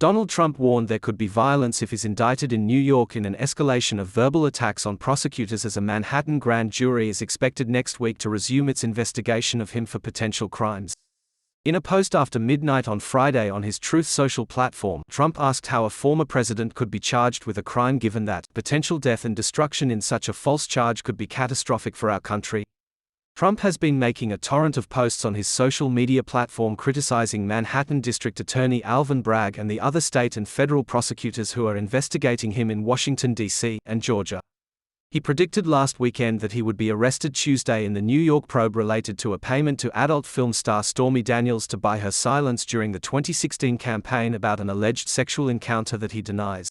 Donald Trump warned there could be violence if he's indicted in New York in an escalation of verbal attacks on prosecutors as a Manhattan grand jury is expected next week to resume its investigation of him for potential crimes. In a post after midnight on Friday on his Truth Social platform, Trump asked how a former president could be charged with a crime given that potential death and destruction in such a false charge could be catastrophic for our country. Trump has been making a torrent of posts on his social media platform criticizing Manhattan District Attorney Alvin Bragg and the other state and federal prosecutors who are investigating him in Washington, D.C. and Georgia. He predicted last weekend that he would be arrested Tuesday in the New York probe related to a payment to adult film star Stormy Daniels to buy her silence during the 2016 campaign about an alleged sexual encounter that he denies.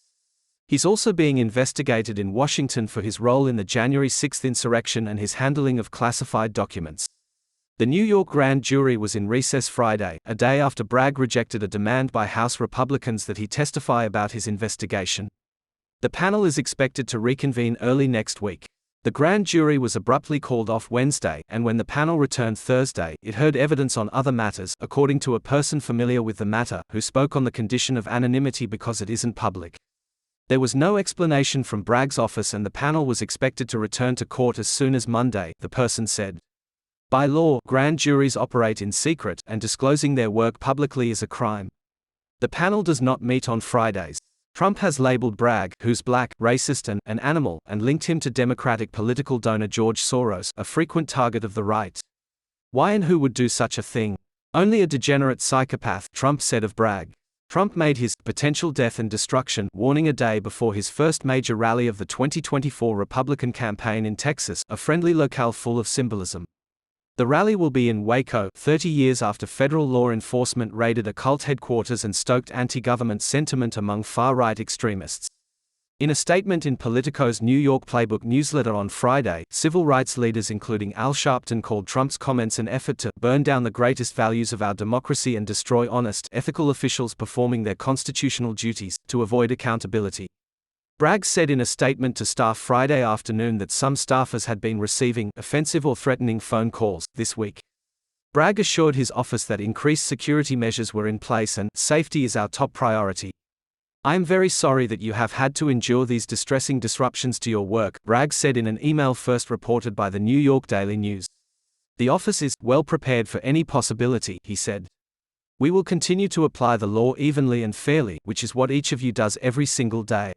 He's also being investigated in Washington for his role in the January 6 insurrection and his handling of classified documents. The New York grand jury was in recess Friday, a day after Bragg rejected a demand by House Republicans that he testify about his investigation. The panel is expected to reconvene early next week. The grand jury was abruptly called off Wednesday, and when the panel returned Thursday, it heard evidence on other matters, according to a person familiar with the matter, who spoke on the condition of anonymity because it isn't public. There was no explanation from Bragg's office and the panel was expected to return to court as soon as Monday, the person said. By law, grand juries operate in secret, and disclosing their work publicly is a crime. The panel does not meet on Fridays. Trump has labeled Bragg, who's black, racist and an animal, and linked him to Democratic political donor George Soros, a frequent target of the right. Why and who would do such a thing? Only a degenerate psychopath, Trump said of Bragg. Trump made his potential death and destruction warning a day before his first major rally of the 2024 Republican campaign in Texas, a friendly locale full of symbolism. The rally will be in Waco, 30 years after federal law enforcement raided a cult headquarters and stoked anti-government sentiment among far-right extremists. In a statement in Politico's New York Playbook newsletter on Friday, civil rights leaders including Al Sharpton called Trump's comments an effort to burn down the greatest values of our democracy and destroy honest, ethical officials performing their constitutional duties, to avoid accountability. Bragg said in a statement to staff Friday afternoon that some staffers had been receiving offensive or threatening phone calls this week. Bragg assured his office that increased security measures were in place and safety is our top priority. I am very sorry that you have had to endure these distressing disruptions to your work, Bragg said in an email first reported by the New York Daily News. The office is well prepared for any possibility, he said. We will continue to apply the law evenly and fairly, which is what each of you does every single day.